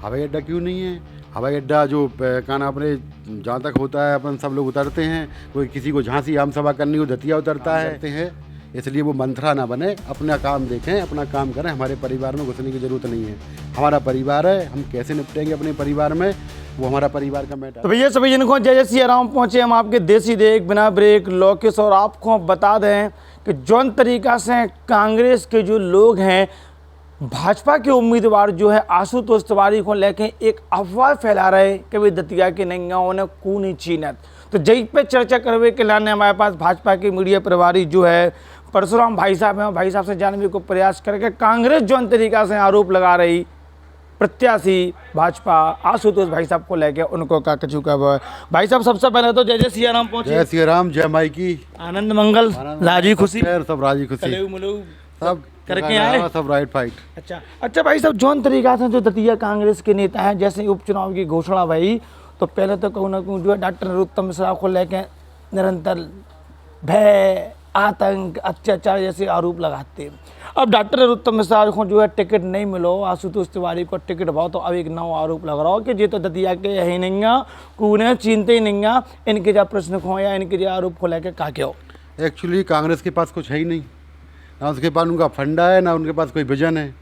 हवाई अड्डा क्यों नहीं है? हवाई अड्डा जो क्या नाम अपने जहाँ तक होता है अपन सब लोग उतरते हैं, कोई किसी को झांसी आम सभा करनी हो दतिया उतरता है। इसलिए वो मंथरा ना बने, अपना काम देखें, अपना काम करें। हमारे परिवार में घुसने की ज़रूरत नहीं है। हमारा परिवार है, हम कैसे निपटेंगे अपने परिवार में, वो हमारा परिवार का मैटर। तो भैया सभी जिनको जय जय सिया राम पहुँचे हम आपके देसी देख बिना ब्रेक लोकेश, और आपको बता दें कि जौन तरीका से कांग्रेस के जो लोग हैं भाजपा के उम्मीदवार जो है आशुतोष तिवारी को लेके एक अफवाह फैला रहे कि भाई दतिया के नंगाओं ने कूनी चीनत। तो जई पे चर्चा करवे के लाने हमारे पास भाजपा के मीडिया प्रभारी जो है परशुराम भाई साहब हैं। भाई साहब से जानने को प्रयास करके कांग्रेस जौन तरीका से आरोप लगा रही प्रत्याशी भाजपा आशुतोष भाई साहब को लेके उनको का कचू का भाई साहब सबसे पहले तो जय जय सिया राम पहुंचे। जय सिया राम, जय माई की, आनंद मंगल, राजी खुशी, सब राजी खुशी, सब करके आए, सब राइट फाइट। अच्छा भाई साहब जौन तरीका से जो दतिया कांग्रेस के नेता हैं, जैसे उपचुनाव की घोषणा भाई तो पहले तो कहूँ ना कहूँ जो है डॉक्टर नरोत्तम मिश्रा को लेके निरंतर भय, आतंक, अत्याचार जैसे आरोप लगाते हैं। अब डॉक्टर नरोत्तम मिश्रा को जो है टिकट नहीं मिलो, आशुतोष तिवारी को टिकट भाव, तो अब एक नवा आरोप लग रहा हो कि ये तो दतिया के है नहीं, कूने चीनते ही नहीं, इनके जो प्रश्न को या इनके जो आरोप को लेकर का क्या हो। एक्चुअली कांग्रेस के पास कुछ है ही नहीं, ना उसके पास उनका फंडा है, ना उनके पास कोई विजन है।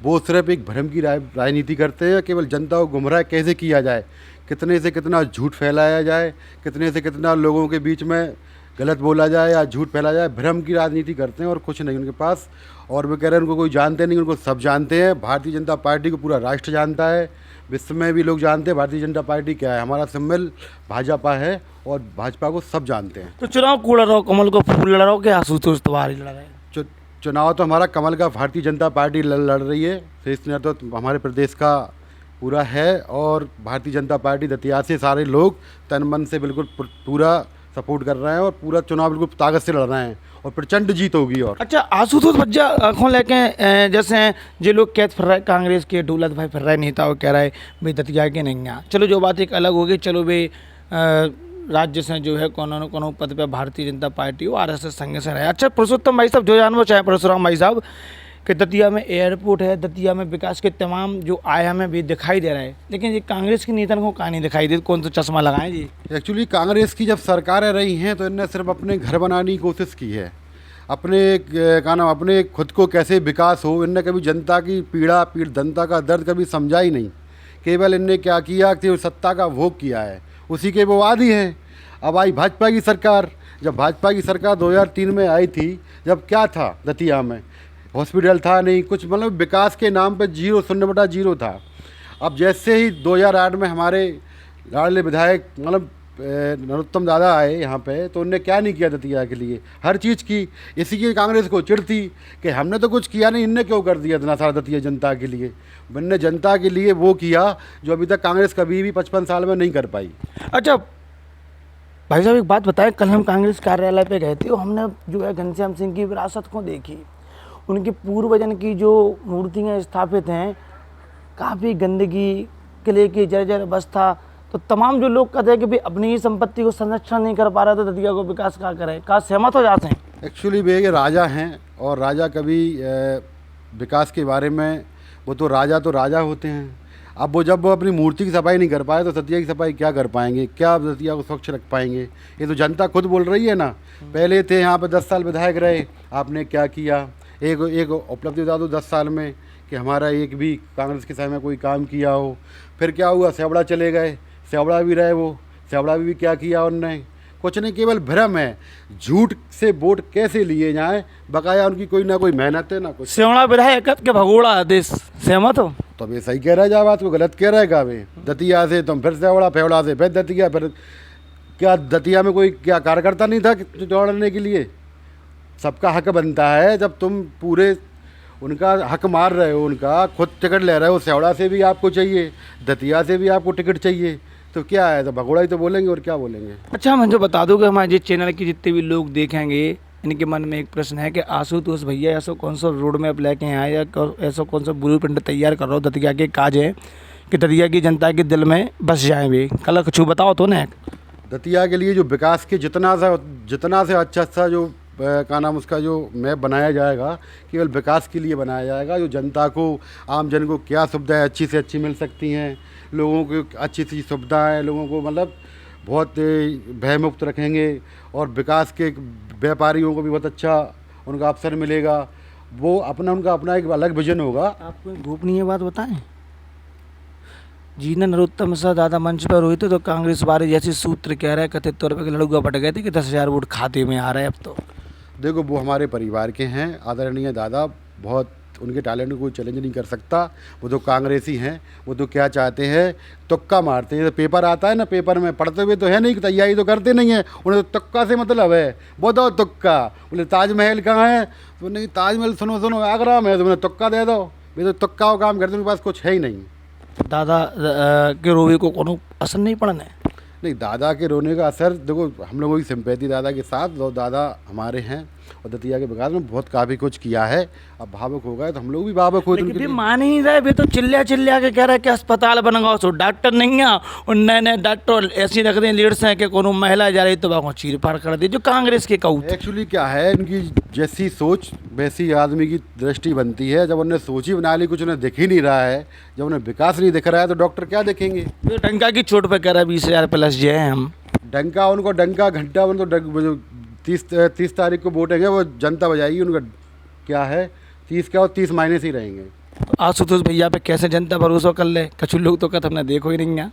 वो सिर्फ एक भ्रम की राजनीति करते हैं, केवल जनता को गुमराह कैसे किया जाए, कितने से कितना झूठ फैलाया जाए, कितने से कितना लोगों के बीच में गलत बोला जाए या झूठ फैला जाए, भ्रम की राजनीति करते हैं और कुछ नहीं उनके पास। और वो कह रहे हैं उनको कोई जानते नहीं, उनको सब जानते हैं। भारतीय जनता पार्टी को पूरा राष्ट्र जानता है, विश्व में भी लोग जानते हैं भारतीय जनता पार्टी क्या है। हमारा सिंबल भाजपा है और भाजपा को सब जानते हैं। तो चुनाव कूड़ रहो, कमल को फूल लड़ रहो कि आशुतोष तिवारी लड़ रहे हैं? चुनाव तो हमारा कमल का भारतीय जनता पार्टी लड़ रही है। शीर्ष नेतृत्व तो हमारे प्रदेश का पूरा है और भारतीय जनता पार्टी दतिया से सारे लोग तन मन से बिल्कुल पूरा सपोर्ट कर रहे हैं और पूरा चुनाव बिल्कुल ताकत से लड़ रहे हैं और प्रचंड जीत होगी। और अच्छा आशुतोष भज्जा आँखों लेके जैसे जो लोग कैद फिर रहे कांग्रेस के डोलत भाई फिर रहे नेता वो कह रहे भाई दतिया के नहीं आ, चलो जो बात एक अलग होगी, चलो भाई राज्य से जो है कोनो पद पे भारतीय जनता पार्टी हो RSS संघ से रहे। अच्छा पुरुषोत्तम भाई साहब जो जानना चाहें परशुराम भाई साहब कि दतिया में एयरपोर्ट है, दतिया में विकास के तमाम जो आयाम भी दिखाई दे रहा है, लेकिन ये कांग्रेस के नेता को कहाँ नहीं दिखाई दे, कौन सा चश्मा लगाएं जी? एक्चुअली कांग्रेस की जब सरकारें रही हैं तो इनने सिर्फ अपने घर बनाने की कोशिश की है, अपने क्या नाम अपने खुद को कैसे विकास हो। इनने कभी जनता की पीड़ा जनता का दर्द कभी समझा ही नहीं। केवल इनने क्या किया कि सत्ता का भोग किया है, उसी के वो आदी हैं। अब आई भाजपा की सरकार, जब भाजपा की सरकार 2003 में आई थी, जब क्या था दतिया में, हॉस्पिटल था नहीं कुछ, मतलब विकास के नाम पे 0 था। अब जैसे ही 2008 में हमारे लाडले विधायक मतलब नरोत्तम दादा आए यहाँ पे, तो उनने क्या नहीं किया दतिया के लिए, हर चीज़ की। इसी की कांग्रेस को चिढ़ती कि हमने तो कुछ किया नहीं, इनने क्यों कर दिया इतना सारा दतिया जनता के लिए। इनने जनता के लिए वो किया जो अभी तक कांग्रेस कभी भी 55 साल में नहीं कर पाई। अच्छा भाई साहब एक बात बताएं, कल हम कांग्रेस कार्यालय पे गए थे और हमने जो है घनश्याम सिंह की विरासत को देखी। उनकी पूर्वजन की जो मूर्तियाँ स्थापित हैं, काफ़ी गंदगी, किले की जर्जर अवस्था, तो तमाम जो लोग कहते हैं कि भाई अपनी ही संपत्ति को संरक्षण नहीं कर पा रहा, तो दतिया को विकास क्या करे, का सहमत हो जाते हैं? एक्चुअली वे राजा हैं और राजा कभी विकास के बारे में, वो तो राजा होते हैं। अब वो जब वो अपनी मूर्ति की सफाई नहीं कर पाए तो दतिया की सफाई क्या कर पाएंगे, क्या दतिया को स्वच्छ रख पाएंगे? ये तो जनता खुद बोल रही है ना। पहले थे यहाँ पे 10 साल विधायक रहे, आपने क्या किया? एक उपलब्धि बता दो 10 साल में कि हमारा एक भी कांग्रेस के समय में कोई काम किया हो। फिर क्या हुआ, सेवड़ा चले गए, सेवड़ा भी रहे वो, सेवड़ा भी क्या किया उनने? कुछ नहीं, केवल भ्रम है। झूठ से वोट कैसे लिए जाएं, बकाया उनकी कोई ना कोई मेहनत है ना कुछ। सेवड़ा विधायक के भगोड़ा देश, सहमत हो? तो वे सही कह रहा है, जा बात को गलत कह रहेगा वे। दतिया से तुम फिर सेवड़ा, फेवड़ा से फिर दतिया, फिर क्या दतिया में कोई क्या कार्यकर्ता नहीं था दौड़ने के लिए? सबका हक बनता है, जब तुम पूरे उनका हक मार रहे हो, उनका खुद टिकट ले रहे हो, सेवड़ा से भी आपको चाहिए, दतिया से भी आपको टिकट चाहिए, तो क्या है, तो भगोड़ा ही तो बोलेंगे और क्या बोलेंगे। अच्छा मुझे बता दो कि हमारे जिस चैनल की जितने भी लोग देखेंगे, इनके मन में एक प्रश्न है कि आशुतोष भैया ऐसा कौन सा रोड मैप लेके आए या ऐसा कौन सा ब्लूप्रिंट तैयार कर रहा हो दतिया के काज है कि दतिया की जनता के दिल में बस जाए वे, कल कुछ बताओ तो ना। दतिया के लिए जो विकास के जितना से अच्छा जो का नाम उसका जो मैप बनाया जाएगा केवल विकास के लिए बनाया जाएगा, जो जनता को, आम जन को क्या सुविधाएं अच्छी से अच्छी मिल सकती हैं, लोगों को अच्छी सी सुविधाएं, लोगों को मतलब बहुत भयमुक्त रखेंगे, और विकास के व्यापारियों को भी बहुत अच्छा उनका अवसर मिलेगा। वो उनका अपना एक अलग विजन होगा। आपको एक गोपनीय बात बताएं, जी ने नरोत्तम मिश्रा दादा मंच पर हुए थे तो कांग्रेस वाले जैसे सूत्र कह रहे, कथित तौर पर लड़ुआ पट गए थे कि 10,000 वोट खाते में आ रहे हैं अब तो। देखो, वो हमारे परिवार के हैं, आदरणीय दादा, बहुत उनके टैलेंट को कोई चैलेंज नहीं कर सकता। वो तो कांग्रेसी हैं, वो तो क्या चाहते हैं, तुक्का मारते हैं। पेपर आता है ना, पेपर में पढ़ते हुए तो है नहीं, तैयारी तो करते नहीं है, उन्हें तो तुक्का से मतलब है। बताओ तुक्का, बोले ताजमहल कहाँ है, तो नहीं ताजमहल सुनो सुनो आगरा में, तो उन्हें तुक्का दे दो। ये तो तुक्का का काम करते, उनके पास कुछ है ही नहीं। दादा के रोवे को कोनो असर नहीं पड़ने? नहीं, दादा के रोने का असर, देखो हम लोगों की सिंपैथी दादा के साथ, जो दादा हमारे हैं और दतिया के विकास में बहुत काफ़ी कुछ किया है। अब भावुक हो गए तो हम लोग भी भावुक हो। लेकिन मान ही रहे, वे तो चिल्ला चिल्ला के कह रहे हैं कि अस्पताल बनवाओ, सो डॉक्टर नहीं है, और नए नए डॉक्टर ऐसी रख दें लीड्स हैं कि कोनो महिला जा रही तो वहाँ चीर फाड़ कर दी, जो कांग्रेस के कहू। एक्चुअली क्या है, इनकी जैसी सोच वैसी आदमी की दृष्टि बनती है। जब उन्हें सोच ही बना ली, कुछ उन्हें दिख ही नहीं रहा है, जब उन्हें विकास नहीं दिख रहा है तो डॉक्टर क्या देखेंगे। वे डंका की चोट पे कह रहे 20,000 प्लस जो है हम डंका, उनको डंका घंटा, उनको 30 तारीख को वोट है, वो जनता बजाएगी। उनका क्या है, 30 क्या और 30 माइनस ही रहेंगे। आशुतोष भैया पे कैसे जनता भरोसा कर ले? कछु लोग तो कहते हमने देखो ही नहीं है।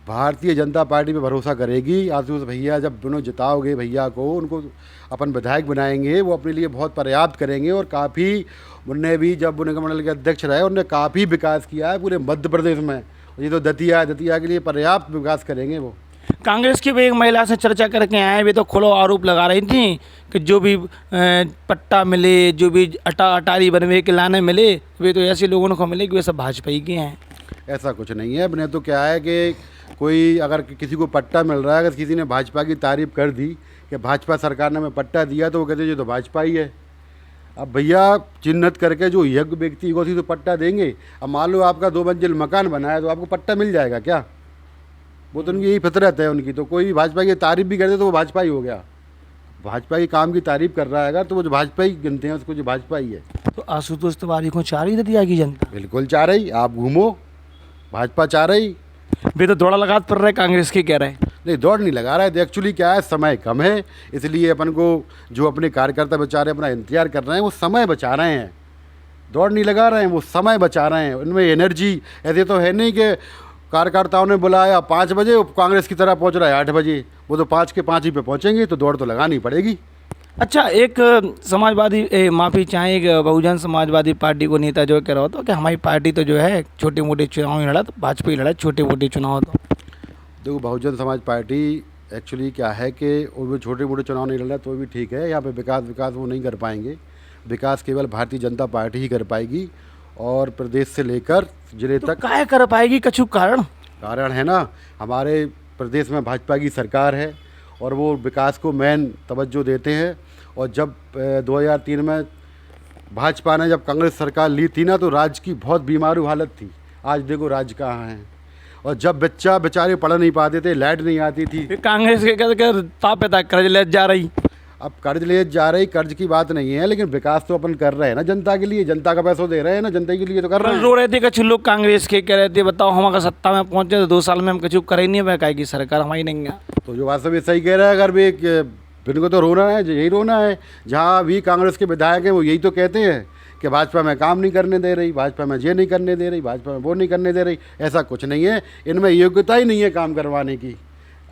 भारतीय जनता पार्टी पे भरोसा करेगी। आशुतोष भैया जब दोनों जिताओगे भैया को, उनको अपन विधायक बनाएंगे, वो अपने लिए बहुत पर्याप्त करेंगे। और काफ़ी उनने भी, जब उनके मंडल के अध्यक्ष रहे, उन्होंने काफ़ी विकास किया है पूरे मध्य प्रदेश में। ये तो दतिया है, दतिया के लिए पर्याप्त विकास करेंगे वो। कांग्रेस की भी एक महिला से चर्चा करके आए, वे तो खुला आरोप लगा रही थी कि जो भी पट्टा मिले, जो भी अटारी बनवे के लाने मिले, वे तो ऐसे लोगों को मिले कि वे सब भाजपा के हैं। ऐसा कुछ नहीं है। अपने तो क्या है कि कोई अगर किसी को पट्टा मिल रहा है, अगर किसी ने भाजपा की तारीफ कर दी कि भाजपा सरकार ने हमें पट्टा दिया, तो वो कहते ये तो भाजपा ही है। अब भैया चिन्हित करके जो योग्य व्यक्ति को तो पट्टा देंगे। अब मान लो आपका 2 मंजिल मकान बना है, तो आपको पट्टा मिल जाएगा क्या? वो तो उनकी यही फितरत है उनकी। तो कोई भी भाजपा की तारीफ भी कर दे तो वो भाजपा ही हो गया। भाजपा की काम की तारीफ कर रहा है अगर, तो वो जो भाजपा ही गिनते हैं उसको, जो भाजपा ही है। तो आशुतोष तिवारी को चाह रही दतिया की जनता? बिल्कुल चाह रही, आप घूमो, भाजपा चाह रही। वे तो दौड़ा लगा पर रहे, कांग्रेस के कह रहे हैं। नहीं, दौड़ नहीं लगा रहा है। एक्चुअली क्या है, समय कम है, इसलिए अपन को जो अपने कार्यकर्ता बेचारे अपना इंतजार कर रहे हैं, वो समय बचा रहे हैं। दौड़ नहीं लगा रहे हैं, वो समय बचा रहे हैं। उनमें एनर्जी ऐसे तो है नहीं कि कार्यकर्ताओं ने बुलाया 5 बजे, कांग्रेस की तरह पहुंच रहा है 8 बजे। वो तो 5 के 5 ही पे पहुंचेंगे, तो दौड़ तो लगानी पड़ेगी। अच्छा, एक समाजवादी माफ़ी चाहें, एक बहुजन समाजवादी पार्टी को नेता जो कह रहा होता कि हमारी पार्टी तो जो है छोटे मोटे चुनाव ही लड़ा, तो भाजपा ही लड़ा छोटे मोटे चुनाव। तो देखो, बहुजन समाज पार्टी एक्चुअली क्या है कि वो छोटे मोटे चुनाव नहीं लड़ रहा, तो भी ठीक है। यहाँ पे विकास वो नहीं कर पाएंगे। विकास केवल भारतीय जनता पार्टी ही कर पाएगी, और प्रदेश से लेकर जिले तक। क्या कर पाएगी? कछु कारण है ना, हमारे प्रदेश में भाजपा की सरकार है, और वो विकास को मेन तवज्जो देते हैं। और जब 2003 में भाजपा ने जब कांग्रेस सरकार ली थी ना, तो राज्य की बहुत बीमारू हालत थी। आज देखो राज्य कहाँ है। और जब बच्चा बेचारे पढ़ नहीं पाते थे, लाइट नहीं आती थी, कांग्रेस के कर तापेता कर्ज ले जा रही। अब कर्ज ले जा रही, कर्ज की बात नहीं है, लेकिन विकास तो अपन कर रहे हैं ना जनता के लिए। जनता का पैसा दे रहे हैं ना, जनता के लिए तो कर रहे हैं। रो रहे थे कछु लोग कांग्रेस के, कह रहे थे बताओ हम अगर सत्ता में पहुंचे तो 2 साल में हम कछु कर ही नहीं है, काय की सरकार हमारी नहीं है। तो जो वास्तव में सही कह रहा है, अगर भी इनको तो रोना है, यही रोना है। जहाँ भी कांग्रेस के विधायक हैं वो यही तो कहते हैं कि भाजपा में काम नहीं करने दे रही, भाजपा में ये नहीं करने दे रही, भाजपा में वो नहीं करने दे रही। ऐसा कुछ नहीं है, इनमें योग्यता ही नहीं है काम करवाने की।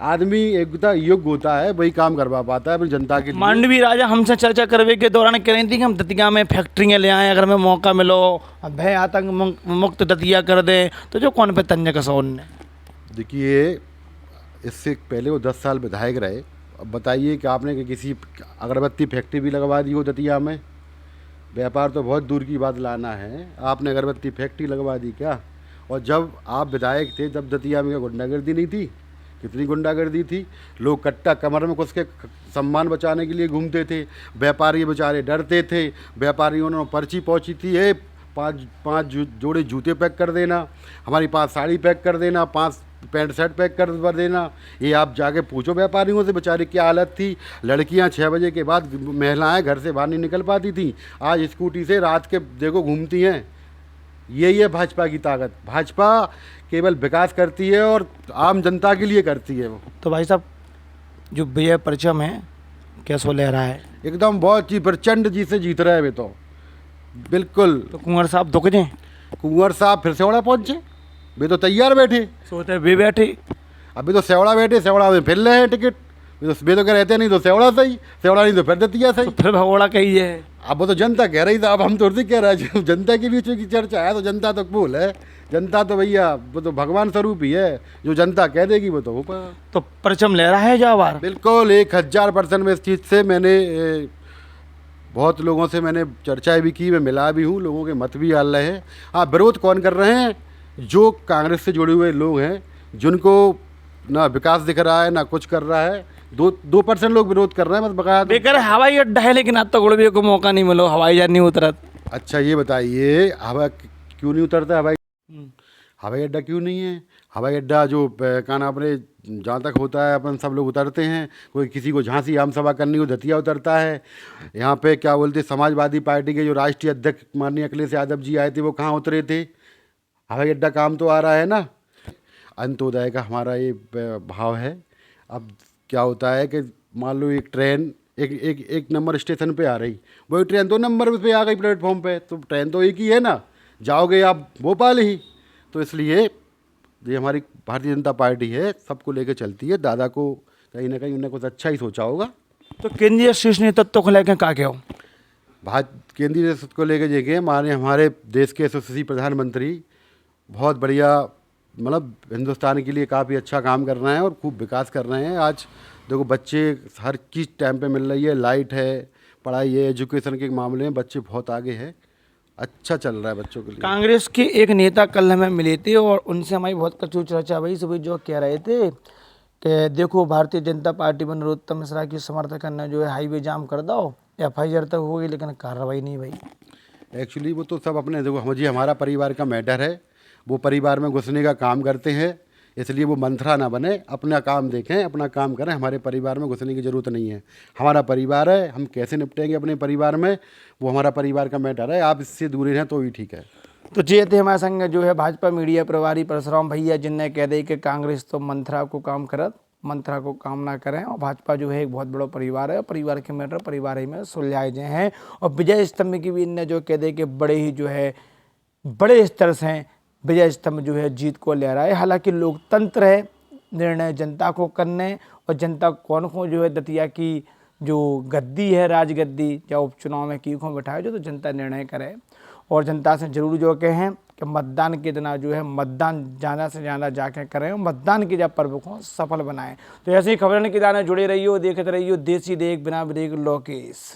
आदमी योग्यता योग्य होता है, वही काम करवा पाता है अपनी जनता के लिए। मांडवी राजा हमसे चर्चा करवे के दौरान कह रही थी कि हम दतिया में फैक्ट्रियाँ ले आएँ, अगर हमें मौका मिलो भय आतंक मुक्त दतिया कर दें, तो जो कौन पे तंज कसौन ने। देखिए, इससे पहले वो 10 साल विधायक रहे। अब बताइए कि आपने कि किसी अगरबत्ती फैक्ट्री भी लगवा दी हो दतिया में? व्यापार तो बहुत दूर की बात लाना है, आपने अगरबत्ती फैक्ट्री लगवा दी क्या? और जब आप विधायक थे, जब दतिया में गुंडागर्दी नहीं थी? कितनी गुंडागर्दी थी। लोग कट्टा कमर में कुछ के सम्मान बचाने के लिए घूमते थे। व्यापारी बेचारे डरते थे। व्यापारियों ने पर्ची पहुंची थी, ये 5 जोड़े जूते पैक कर देना, हमारी 5 साड़ी पैक कर देना, 5 पैंट शर्ट पैक कर देना। ये आप जाके पूछो व्यापारियों से बेचारी क्या हालत थी। लड़कियां 6 बजे के बाद महिलाएं घर से बाहर नहीं निकल पाती थी, आज स्कूटी से रात के देखो घूमती हैं। यही है भाजपा की ताकत। भाजपा केवल विकास करती है और आम जनता के लिए करती है वो। तो भाई साहब, जो विजय परचम है कैसो ले रहा है? एकदम बहुत ही प्रचंड जी से जीत रहे हैं वे तो, बिल्कुल। तो कुंवर साहब दुख जाए? कुंवर साहब फिर सेवड़ा पहुंचे, वे तो तैयार बैठे। सोते वे बैठे, अभी तो सेवड़ा बैठे, सेवड़ा में फिर रहे हैं टिकट। वे तो कह रहते नहीं तो सेवड़ा सही, सेवड़ा नहीं तो फिर दतिया सही। तो फिर भगोड़ा कही है। अब वो तो जनता कह रही था, अब हम थोड़ी कह रहे हैं। जनता के बीच में की चर्चा है तो जनता तो कबूल है। जनता तो भैया वो तो भगवान स्वरूप ही है, जो जनता कह देगी वो तो हो पा। तो परचम ले रहा है जावार? बिल्कुल 1000% में इस चीज़ से मैंने बहुत लोगों से मैंने चर्चाएं भी की, मैं मिला भी हूँ, लोगों के मत भी आल रहे हैं। हाँ, विरोध कौन कर रहे हैं? जो कांग्रेस से जुड़े हुए लोग हैं, जिनको ना विकास दिख रहा है ना कुछ कर रहा है। 2% लोग विरोध कर रहे हैं बस बकाया। बेकार हवाई अड्डा है, लेकिन अब तक गुड़बिया को मौका नहीं मिलो, हवाई जहाज नहीं उतरत। अच्छा ये बताइए, हवा क्यों नहीं उतरता हवाई अड्डा क्यों नहीं है? हवाई अड्डा जो क्या नाम अपने जहाँ तक होता है अपन सब लोग उतरते हैं। कोई किसी को झांसी आम सभा करनी हो दतिया उतरता है। यहाँ पे क्या बोलते समाजवादी पार्टी के जो राष्ट्रीय अध्यक्ष माननीय अखिलेश यादव जी आए थे, वो कहाँ उतरे थे? हवाई अड्डा काम तो आ रहा है ना। अंत्योदय का हमारा ये भाव है। अब क्या होता है कि मान लो एक ट्रेन एक नंबर स्टेशन पे आ रही, वही ट्रेन 2 नंबर पे आ गई प्लेटफॉर्म पे, तो ट्रेन तो एक ही है ना, जाओगे आप भोपाल ही। तो इसलिए ये हमारी भारतीय जनता पार्टी है, सबको लेके चलती है। दादा को कहीं ना कहीं उन्हें कुछ अच्छा ही सोचा होगा। तो केंद्रीय शीर्ष नेतृत्व को लेकर क्या कहो? केंद्रीय नेतृत्व को लेके देखें, हमारे देश के यशस्वी प्रधानमंत्री बहुत बढ़िया, मतलब हिंदुस्तान के लिए काफ़ी अच्छा काम कर रहे हैं और खूब विकास कर रहे हैं। आज देखो बच्चे हर चीज़ टाइम पे मिल रही है, लाइट है, पढ़ाई है, एजुकेशन के मामले में बच्चे बहुत आगे हैं। अच्छा चल रहा है बच्चों के लिए। कांग्रेस के एक नेता कल हमें मिले थे और उनसे हमारी बहुत कचू चर्चा हुई। सुबह जो कह रहे थे कि देखो भारतीय जनता पार्टी में नरोत्तम मिश्रा की समर्थन करना जो है हाईवे जाम कर दो, FIR तक हो गई, लेकिन कार्रवाई नहीं भाई। एक्चुअली वो तो सब अपने देखो, मुझे हमारा परिवार का मैटर है, वो परिवार में घुसने का काम करते हैं, इसलिए वो मंथरा ना बने, अपना काम देखें, अपना काम करें। हमारे परिवार में घुसने की ज़रूरत नहीं है। हमारा परिवार है, हम कैसे निपटेंगे अपने परिवार में, वो हमारा परिवार का मैटर है। आप इससे दूर रहें तो ही ठीक है। तो ये थे हमारे संग जो है भाजपा मीडिया प्रभारी परशुराम भैया, जिनने कह दी कि कांग्रेस तो मंथरा को काम करत, मंथरा को काम ना करें, और भाजपा जो है एक बहुत बड़ा परिवार है, परिवार के मैटर परिवार ही में सुलझाए जाए हैं। और विजय स्तंभ की भी इनने जो कह दे कि बड़े ही जो है बड़े स्तर से विजय स्तंभ जो है जीत को ले रहा है। हालांकि लोकतंत्र है, निर्णय जनता को करने, और जनता कौन को जो है दतिया की जो गद्दी है, राजगद्दी या उपचुनाव में की को बैठाए, जो तो जनता निर्णय करे। और जनता से जरूर जो कहें कि मतदान के दिन जो है मतदान ज़्यादा से ज़्यादा जाके करें, और मतदान के जब पर्व को सफल बनाएं। तो ऐसी खबरें के दाने जुड़े रहिए, देखते रहिए देसी देख बिना ब्रेक लोकेश।